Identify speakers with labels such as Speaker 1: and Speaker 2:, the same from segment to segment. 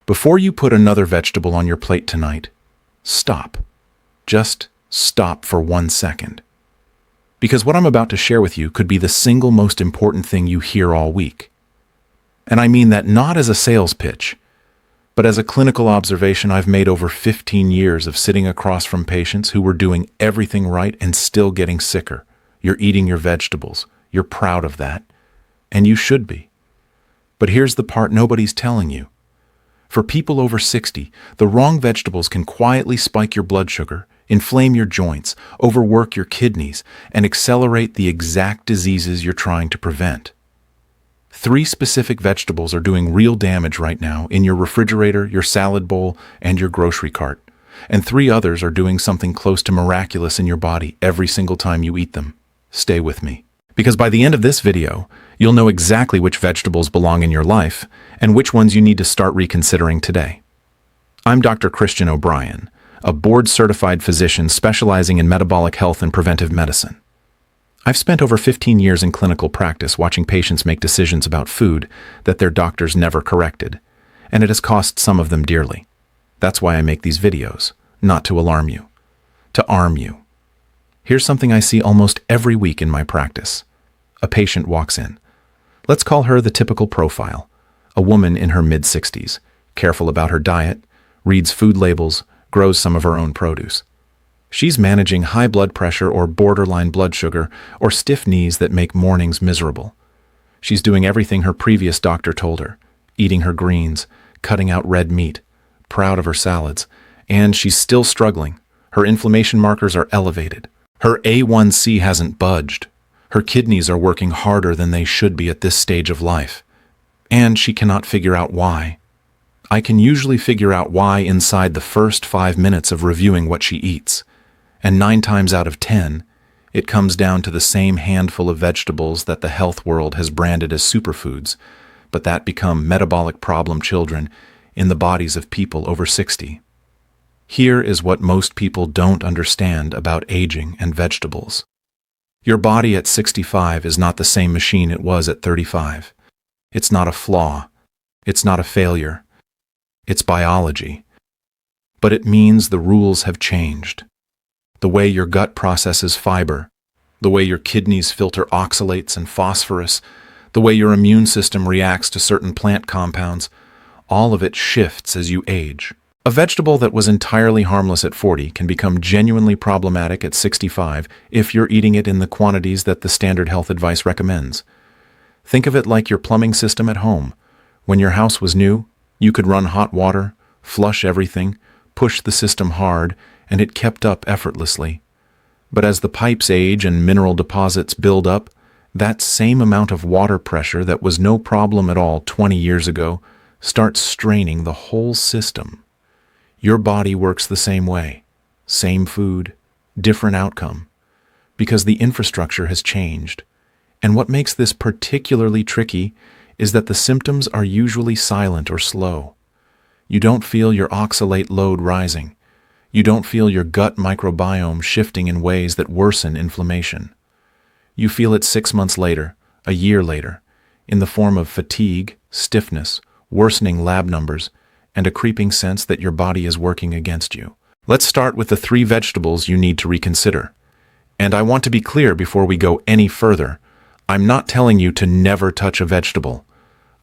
Speaker 1: Before you put another vegetable on your plate tonight, stop. Just stop for 1 second. Because what I'm about to share with you could be the single most important thing you hear all week. And I mean that not as a sales pitch, but as a clinical observation I've made over 15 years of sitting across from patients who were doing everything right and still getting sicker. You're eating your vegetables. You're proud of that. And you should be. But here's the part nobody's telling you. For people over 60, the wrong vegetables can quietly spike your blood sugar, inflame your joints, overwork your kidneys, and accelerate the exact diseases you're trying to prevent. 3 specific vegetables are doing real damage right now in your refrigerator, your salad bowl, and your grocery cart. And 3 others are doing something close to miraculous in your body every single time you eat them. Stay with me. Because by the end of this video, you'll know exactly which vegetables belong in your life and which ones you need to start reconsidering today. I'm Dr. Christian O'Brien, a board-certified physician specializing in metabolic health and preventive medicine. I've spent over 15 years in clinical practice watching patients make decisions about food that their doctors never corrected, and it has cost some of them dearly. That's why I make these videos, not to alarm you, to arm you. Here's something I see almost every week in my practice. A patient walks in. Let's call her the typical profile, a woman in her mid-60s, careful about her diet, reads food labels, grows some of her own produce. She's managing high blood pressure or borderline blood sugar or stiff knees that make mornings miserable. She's doing everything her previous doctor told her, eating her greens, cutting out red meat, proud of her salads, and she's still struggling. Her inflammation markers are elevated. Her A1C hasn't budged. Her kidneys are working harder than they should be at this stage of life. And she cannot figure out why. I can usually figure out why inside the first 5 minutes of reviewing what she eats. And 9 times out of 10, it comes down to the same handful of vegetables that the health world has branded as superfoods, but that become metabolic problem children in the bodies of people over 60. Here is what most people don't understand about aging and vegetables. Your body at 65 is not the same machine it was at 35. It's not a flaw. It's not a failure. It's biology. But it means the rules have changed. The way your gut processes fiber, the way your kidneys filter oxalates and phosphorus, the way your immune system reacts to certain plant compounds, all of it shifts as you age. A vegetable that was entirely harmless at 40 can become genuinely problematic at 65 if you're eating it in the quantities that the standard health advice recommends. Think of it like your plumbing system at home. When your house was new, you could run hot water, flush everything, push the system hard, and it kept up effortlessly. But as the pipes age and mineral deposits build up, that same amount of water pressure that was no problem at all 20 years ago starts straining the whole system. Your body works the same way. Same food, different outcome. Because the infrastructure has changed. And what makes this particularly tricky is that the symptoms are usually silent or slow. You don't feel your oxalate load rising. You don't feel your gut microbiome shifting in ways that worsen inflammation. You feel it 6 months later, a year later, in the form of fatigue, stiffness, worsening lab numbers, and a creeping sense that your body is working against you. Let's start with the 3 vegetables you need to reconsider. And I want to be clear before we go any further. I'm not telling you to never touch a vegetable.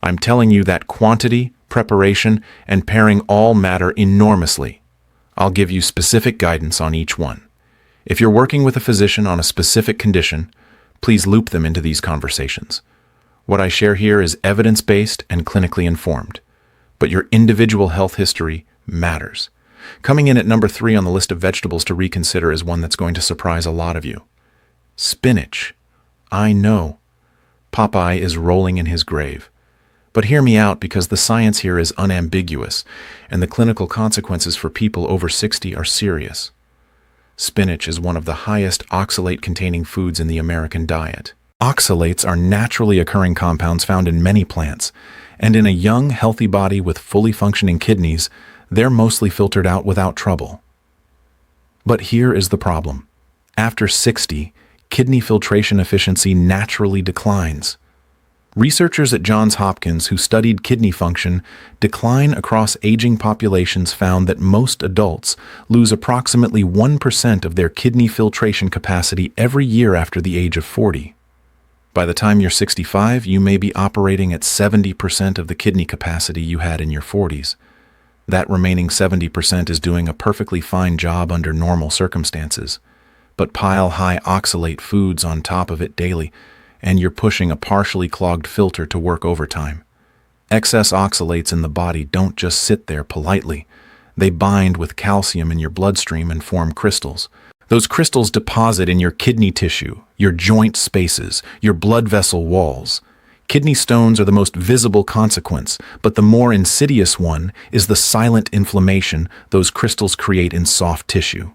Speaker 1: I'm telling you that quantity, preparation, and pairing all matter enormously. I'll give you specific guidance on each one. If you're working with a physician on a specific condition, please loop them into these conversations. What I share here is evidence-based and clinically informed, but your individual health history matters. Coming in at number 3 on the list of vegetables to reconsider is one that's going to surprise a lot of you. Spinach. I know. Popeye is rolling in his grave. But hear me out because the science here is unambiguous, and the clinical consequences for people over 60 are serious. Spinach is one of the highest oxalate-containing foods in the American diet. Oxalates are naturally occurring compounds found in many plants, and in a young, healthy body with fully functioning kidneys, they're mostly filtered out without trouble. But here is the problem. After 60, kidney filtration efficiency naturally declines. Researchers at Johns Hopkins who studied kidney function decline across aging populations found that most adults lose approximately 1% of their kidney filtration capacity every year after the age of 40. By the time you're 65, you may be operating at 70% of the kidney capacity you had in your 40s. That remaining 70% is doing a perfectly fine job under normal circumstances. But pile high oxalate foods on top of it daily, and you're pushing a partially clogged filter to work overtime. Excess oxalates in the body don't just sit there politely. They bind with calcium in your bloodstream and form crystals. Those crystals deposit in your kidney tissue, your joint spaces, your blood vessel walls. Kidney stones are the most visible consequence, but the more insidious one is the silent inflammation those crystals create in soft tissue.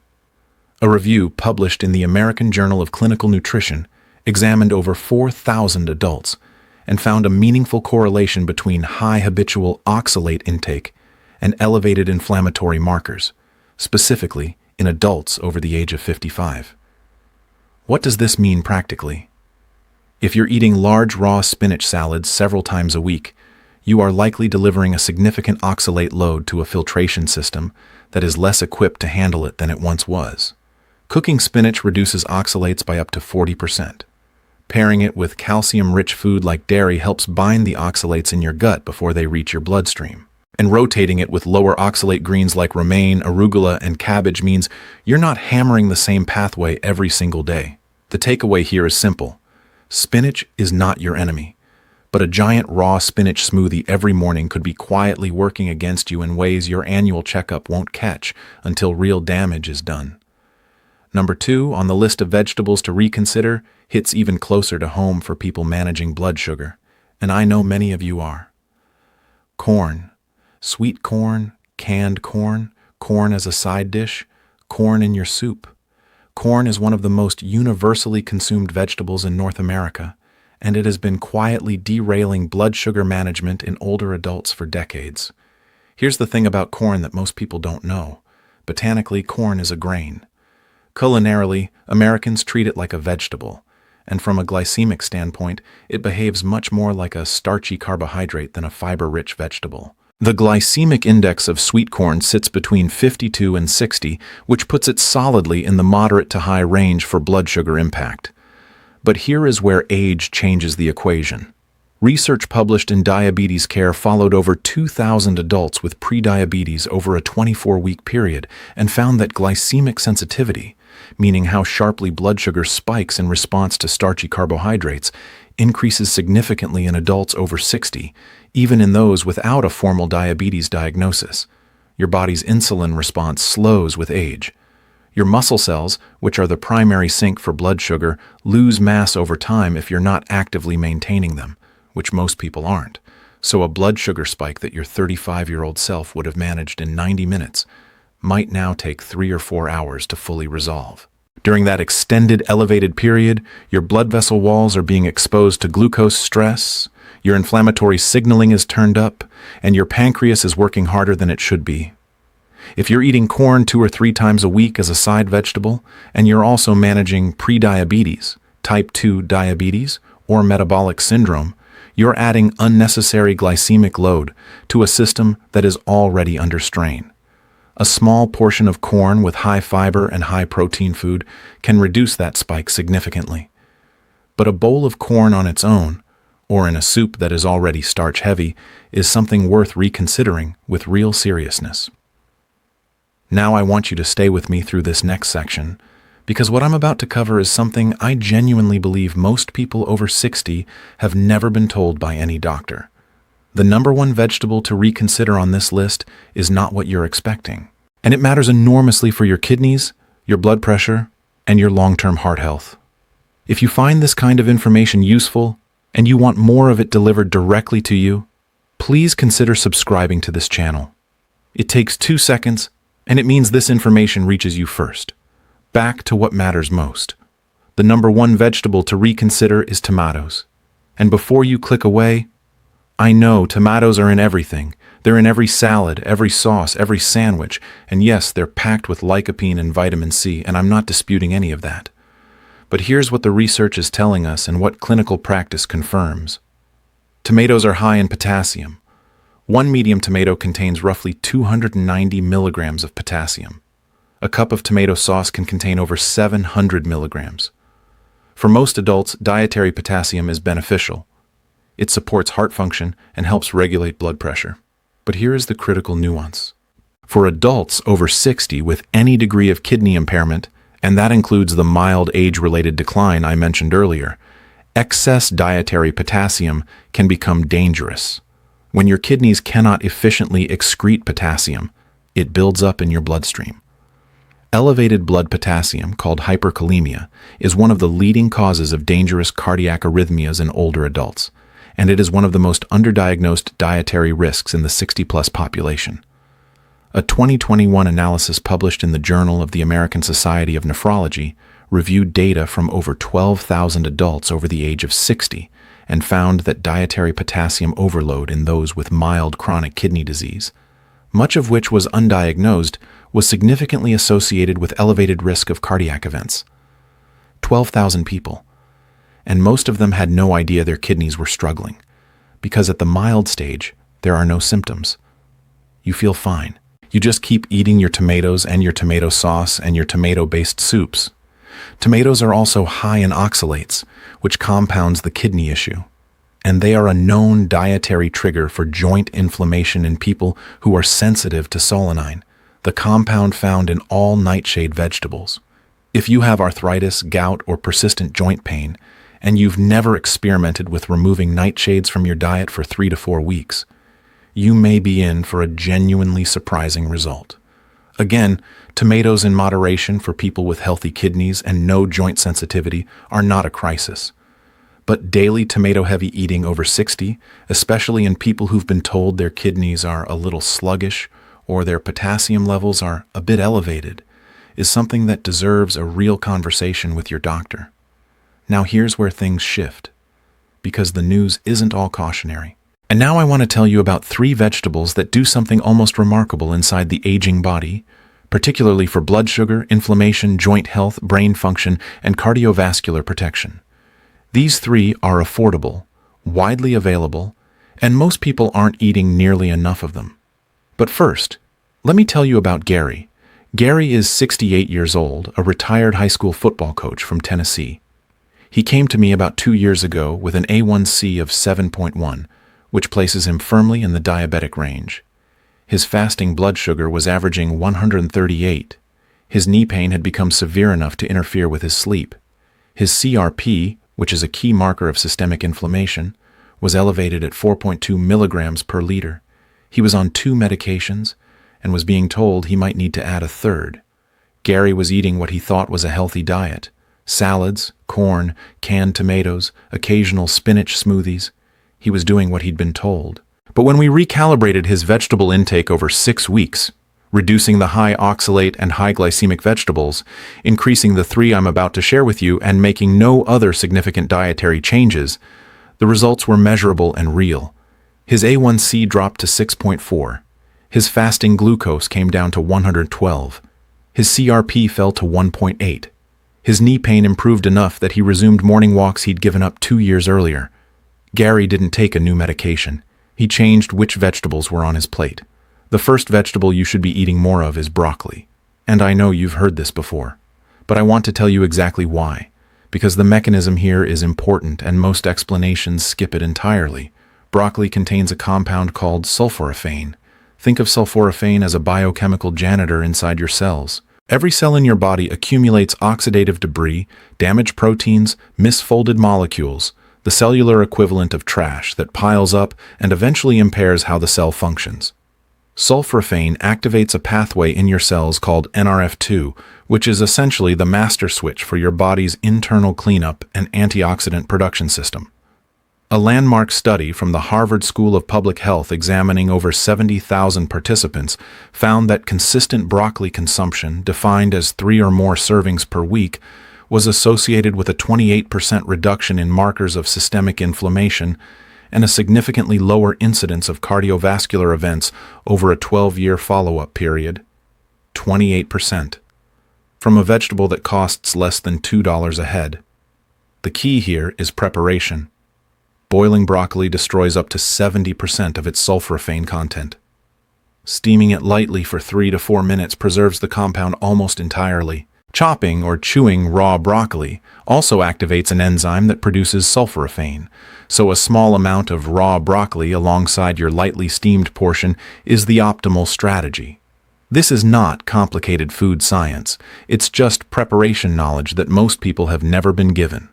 Speaker 1: A review published in the American Journal of Clinical Nutrition examined over 4,000 adults and found a meaningful correlation between high habitual oxalate intake and elevated inflammatory markers, specifically in adults over the age of 55. What does this mean practically? If you're eating large raw spinach salads several times a week, you are likely delivering a significant oxalate load to a filtration system that is less equipped to handle it than it once was. Cooking spinach reduces oxalates by up to 40%. Pairing it with calcium-rich food like dairy helps bind the oxalates in your gut before they reach your bloodstream. And rotating it with lower oxalate greens like romaine, arugula, and cabbage means you're not hammering the same pathway every single day. The takeaway here is simple. Spinach is not your enemy, but a giant raw spinach smoothie every morning could be quietly working against you in ways your annual checkup won't catch until real damage is done. Number 2 on the list of vegetables to reconsider hits even closer to home for people managing blood sugar, and I know many of you are. Corn. Sweet corn, canned corn, corn as a side dish, corn in your soup. Corn is one of the most universally consumed vegetables in North America, and it has been quietly derailing blood sugar management in older adults for decades. Here's the thing about corn that most people don't know. Botanically, corn is a grain. Culinarily, Americans treat it like a vegetable, and from a glycemic standpoint, it behaves much more like a starchy carbohydrate than a fiber-rich vegetable. The glycemic index of sweet corn sits between 52 and 60, which puts it solidly in the moderate to high range for blood sugar impact. But here is where age changes the equation. Research published in Diabetes Care followed over 2,000 adults with prediabetes over a 24-week period and found that glycemic sensitivity, meaning how sharply blood sugar spikes in response to starchy carbohydrates, increases significantly in adults over 60, even in those without a formal diabetes diagnosis. Your body's insulin response slows with age. Your muscle cells, which are the primary sink for blood sugar, lose mass over time if you're not actively maintaining them, which most people aren't. So a blood sugar spike that your 35-year-old self would have managed in 90 minutes might now take 3 or 4 hours to fully resolve. During that extended elevated period, your blood vessel walls are being exposed to glucose stress, your inflammatory signaling is turned up, and your pancreas is working harder than it should be. If you're eating corn 2 or 3 times a week as a side vegetable, and you're also managing prediabetes, type 2 diabetes, or metabolic syndrome, you're adding unnecessary glycemic load to a system that is already under strain. A small portion of corn with high fiber and high protein food can reduce that spike significantly. But a bowl of corn on its own, or in a soup that is already starch-heavy, is something worth reconsidering with real seriousness. Now I want you to stay with me through this next section, because what I'm about to cover is something I genuinely believe most people over 60 have never been told by any doctor. The number 1 vegetable to reconsider on this list is not what you're expecting. And it matters enormously for your kidneys, your blood pressure, and your long-term heart health. If you find this kind of information useful, and you want more of it delivered directly to you, please consider subscribing to this channel. It takes 2 seconds, and it means this information reaches you first. Back to what matters most. The number 1 vegetable to reconsider is tomatoes. And before you click away, I know tomatoes are in everything. They're in every salad, every sauce, every sandwich, and yes, they're packed with lycopene and vitamin C, and I'm not disputing any of that. But here's what the research is telling us and what clinical practice confirms. Tomatoes are high in potassium. One medium tomato contains roughly 290 milligrams of potassium. A cup of tomato sauce can contain over 700 milligrams. For most adults, dietary potassium is beneficial. It supports heart function and helps regulate blood pressure. But here is the critical nuance. For adults over 60 with any degree of kidney impairment, and that includes the mild age-related decline I mentioned earlier, excess dietary potassium can become dangerous. When your kidneys cannot efficiently excrete potassium, it builds up in your bloodstream. Elevated blood potassium, called hyperkalemia, is one of the leading causes of dangerous cardiac arrhythmias in older adults, and it is one of the most underdiagnosed dietary risks in the 60-plus population. A 2021 analysis published in the Journal of the American Society of Nephrology reviewed data from over 12,000 adults over the age of 60 and found that dietary potassium overload in those with mild chronic kidney disease, much of which was undiagnosed, was significantly associated with elevated risk of cardiac events. 12,000 people, and most of them had no idea their kidneys were struggling, because at the mild stage, there are no symptoms. You feel fine. You just keep eating your tomatoes and your tomato sauce and your tomato-based soups. Tomatoes are also high in oxalates, which compounds the kidney issue, and they are a known dietary trigger for joint inflammation in people who are sensitive to solanine, the compound found in all nightshade vegetables. If you have arthritis, gout, or persistent joint pain, and you've never experimented with removing nightshades from your diet for 3 to 4 weeks, you may be in for a genuinely surprising result. Again, tomatoes in moderation for people with healthy kidneys and no joint sensitivity are not a crisis. But daily tomato-heavy eating over 60, especially in people who've been told their kidneys are a little sluggish or their potassium levels are a bit elevated, is something that deserves a real conversation with your doctor. Now here's where things shift, because the news isn't all cautionary. And now I want to tell you about 3 vegetables that do something almost remarkable inside the aging body, particularly for blood sugar, inflammation, joint health, brain function, and cardiovascular protection. These 3 are affordable, widely available, and most people aren't eating nearly enough of them. But first, let me tell you about Gary. Gary is 68 years old, a retired high school football coach from Tennessee. He came to me about 2 years ago with an A1C of 7.1, which places him firmly in the diabetic range. His fasting blood sugar was averaging 138. His knee pain had become severe enough to interfere with his sleep. His CRP, which is a key marker of systemic inflammation, was elevated at 4.2 milligrams per liter. He was on 2 medications and was being told he might need to add a third. Gary was eating what he thought was a healthy diet: salads, corn, canned tomatoes, occasional spinach smoothies. He was doing what he'd been told. But when we recalibrated his vegetable intake over 6 weeks, reducing the high oxalate and high glycemic vegetables, increasing the 3 I'm about to share with you, and making no other significant dietary changes, the results were measurable and real. His A1C dropped to 6.4. His fasting glucose came down to 112. His CRP fell to 1.8. His knee pain improved enough that he resumed morning walks he'd given up 2 years earlier. Gary didn't take a new medication. He changed which vegetables were on his plate. The first vegetable you should be eating more of is broccoli. And I know you've heard this before, but I want to tell you exactly why, because the mechanism here is important and most explanations skip it entirely. Broccoli contains a compound called sulforaphane. Think of sulforaphane as a biochemical janitor inside your cells. Every cell in your body accumulates oxidative debris, damaged proteins, misfolded molecules, the cellular equivalent of trash that piles up and eventually impairs how the cell functions. Sulforaphane activates a pathway in your cells called NRF2, which is essentially the master switch for your body's internal cleanup and antioxidant production system. A landmark study from the Harvard School of Public Health examining over 70,000 participants found that consistent broccoli consumption, defined as 3 or more servings per week, was associated with a 28% reduction in markers of systemic inflammation and a significantly lower incidence of cardiovascular events over a 12-year follow-up period. 28%. From a vegetable that costs less than $2 a head. The key here is preparation. Boiling broccoli destroys up to 70% of its sulforaphane content. Steaming it lightly for 3 to 4 minutes preserves the compound almost entirely. Chopping or chewing raw broccoli also activates an enzyme that produces sulforaphane, so a small amount of raw broccoli alongside your lightly steamed portion is the optimal strategy. This is not complicated food science, it's just preparation knowledge that most people have never been given.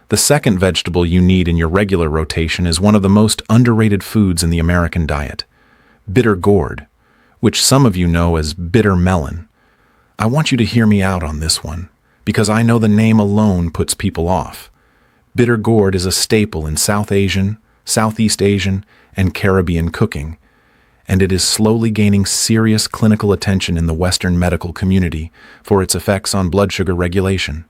Speaker 1: The second vegetable you need in your regular rotation is one of the most underrated foods in the American diet, bitter gourd, which some of you know as bitter melon. I want you to hear me out on this one, because I know the name alone puts people off. Bitter gourd is a staple in South Asian, Southeast Asian, and Caribbean cooking, and it is slowly gaining serious clinical attention in the Western medical community for its effects on blood sugar regulation.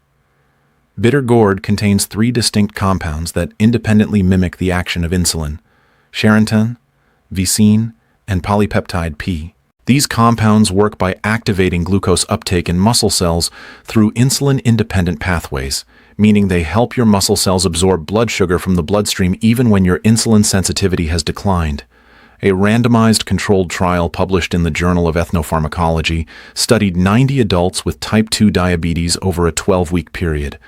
Speaker 1: Bitter gourd contains 3 distinct compounds that independently mimic the action of insulin: charantin, vicine, and polypeptide P. These compounds work by activating glucose uptake in muscle cells through insulin-independent pathways, meaning they help your muscle cells absorb blood sugar from the bloodstream even when your insulin sensitivity has declined. A randomized controlled trial published in the Journal of Ethnopharmacology studied 90 adults with type 2 diabetes over a 12-week period.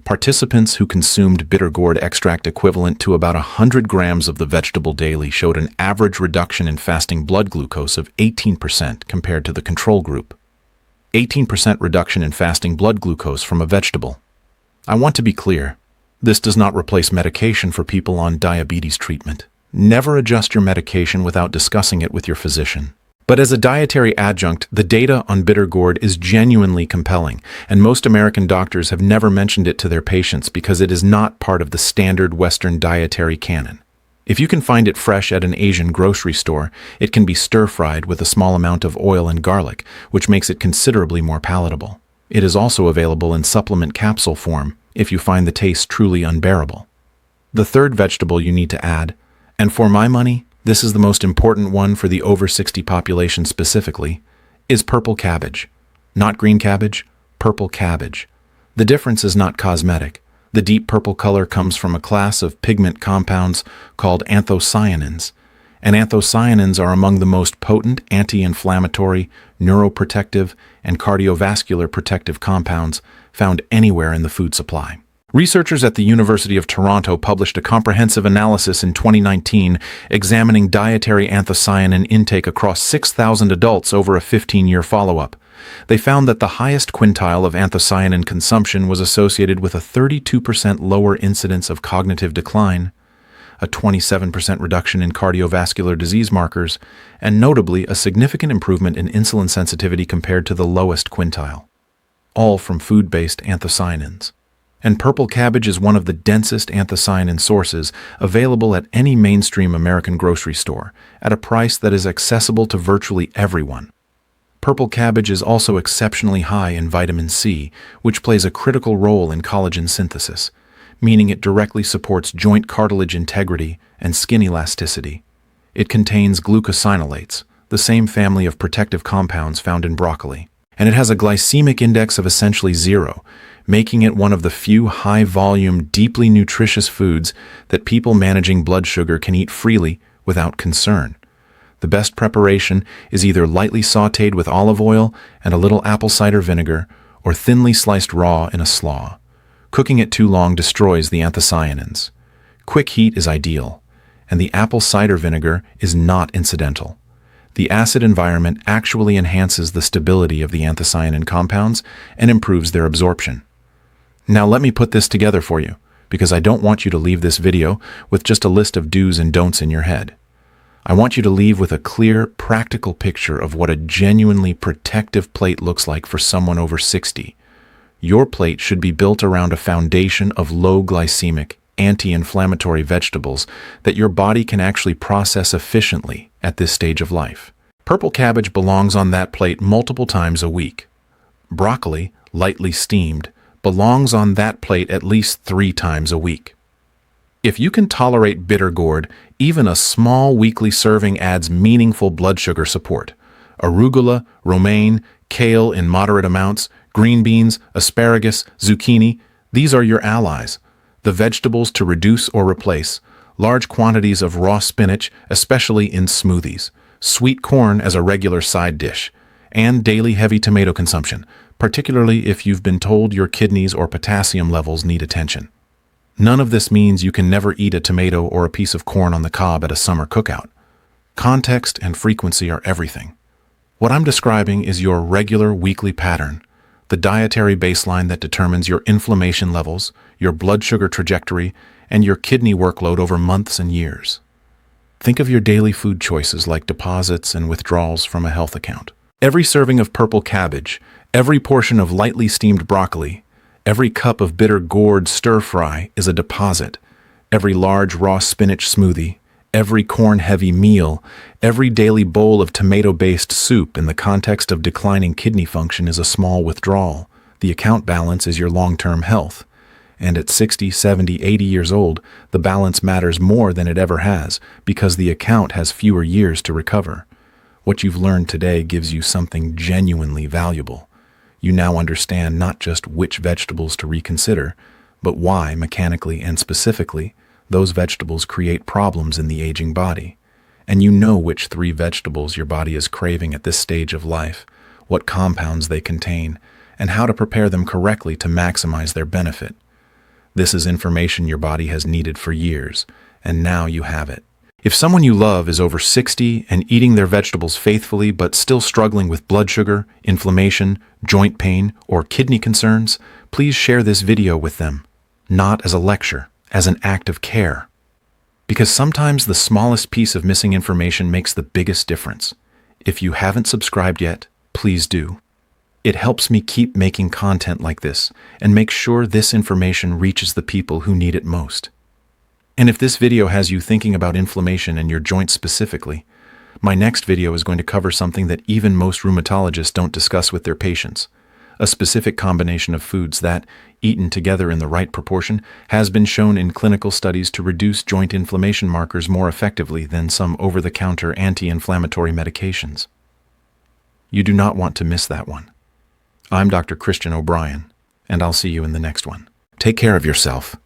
Speaker 1: Participants who consumed bitter gourd extract equivalent to about 100 grams of the vegetable daily showed an average reduction in fasting blood glucose of 18% compared to the control group. 18% reduction in fasting blood glucose from a vegetable. I want to be clear, this does not replace medication for people on diabetes treatment. Never adjust your medication without discussing it with your physician. But as a dietary adjunct, the data on bitter gourd is genuinely compelling, and most American doctors have never mentioned it to their patients because it is not part of the standard Western dietary canon. If you can find it fresh at an Asian grocery store, it can be stir-fried with a small amount of oil and garlic, which makes it considerably more palatable. It is also available in supplement capsule form if you find the taste truly unbearable. The third vegetable you need to add, and for my money, this is the most important one for the over 60 population specifically, is purple cabbage. Not green cabbage, purple cabbage. The difference is not cosmetic. The deep purple color comes from a class of pigment compounds called anthocyanins, and anthocyanins are among the most potent anti-inflammatory, neuroprotective, and cardiovascular protective compounds found anywhere in the food supply. Researchers at the University of Toronto published a comprehensive analysis in 2019 examining dietary anthocyanin intake across 6,000 adults over a 15-year follow-up. They found that the highest quintile of anthocyanin consumption was associated with a 32% lower incidence of cognitive decline, a 27% reduction in cardiovascular disease markers, and notably a significant improvement in insulin sensitivity compared to the lowest quintile. All from food-based anthocyanins. And purple cabbage is one of the densest anthocyanin sources available at any mainstream American grocery store, at a price that is accessible to virtually everyone. Purple cabbage is also exceptionally high in vitamin C, which plays a critical role in collagen synthesis, meaning it directly supports joint cartilage integrity and skin elasticity. It contains glucosinolates, the same family of protective compounds found in broccoli, and it has a glycemic index of essentially 0, making it one of the few high-volume, deeply nutritious foods that people managing blood sugar can eat freely without concern. The best preparation is either lightly sautéed with olive oil and a little apple cider vinegar, or thinly sliced raw in a slaw. Cooking it too long destroys the anthocyanins. Quick heat is ideal, and the apple cider vinegar is not incidental. The acid environment actually enhances the stability of the anthocyanin compounds and improves their absorption. Now let me put this together for you, because I don't want you to leave this video with just a list of do's and don'ts in your head. I want you to leave with a clear, practical picture of what a genuinely protective plate looks like for someone over 60. Your plate should be built around a foundation of low glycemic, anti-inflammatory vegetables that your body can actually process efficiently at this stage of life. Purple cabbage belongs on that plate multiple times a week. Broccoli, lightly steamed, belongs on that plate at least 3 times a week. If you can tolerate bitter gourd, even a small weekly serving adds meaningful blood sugar support. Arugula, romaine, kale in moderate amounts, green beans, asparagus, zucchini, these are your allies. The vegetables to reduce or replace, large quantities of raw spinach, especially in smoothies, sweet corn as a regular side dish, and daily heavy tomato consumption, particularly if you've been told your kidneys or potassium levels need attention. None of this means you can never eat a tomato or a piece of corn on the cob at a summer cookout. Context and frequency are everything. What I'm describing is your regular weekly pattern, the dietary baseline that determines your inflammation levels, your blood sugar trajectory, and your kidney workload over months and years. Think of your daily food choices like deposits and withdrawals from a health account. Every serving of purple cabbage, every portion of lightly steamed broccoli, every cup of bitter gourd stir-fry is a deposit. Every large raw spinach smoothie, every corn-heavy meal, every daily bowl of tomato-based soup in the context of declining kidney function is a small withdrawal. The account balance is your long-term health. And at 60, 70, 80 years old, the balance matters more than it ever has because the account has fewer years to recover. What you've learned today gives you something genuinely valuable. You now understand not just which vegetables to reconsider, but why, mechanically and specifically, those vegetables create problems in the aging body. And you know which 3 vegetables your body is craving at this stage of life, what compounds they contain, and how to prepare them correctly to maximize their benefit. This is information your body has needed for years, and now you have it. If someone you love is over 60 and eating their vegetables faithfully but still struggling with blood sugar, inflammation, joint pain, or kidney concerns, please share this video with them, not as a lecture, as an act of care. Because sometimes the smallest piece of missing information makes the biggest difference. If you haven't subscribed yet, please do. It helps me keep making content like this and make sure this information reaches the people who need it most. And if this video has you thinking about inflammation in your joints specifically, my next video is going to cover something that even most rheumatologists don't discuss with their patients. A specific combination of foods that, eaten together in the right proportion, has been shown in clinical studies to reduce joint inflammation markers more effectively than some over-the-counter anti-inflammatory medications. You do not want to miss that one. I'm Dr. Christian O'Brien, and I'll see you in the next one. Take care of yourself.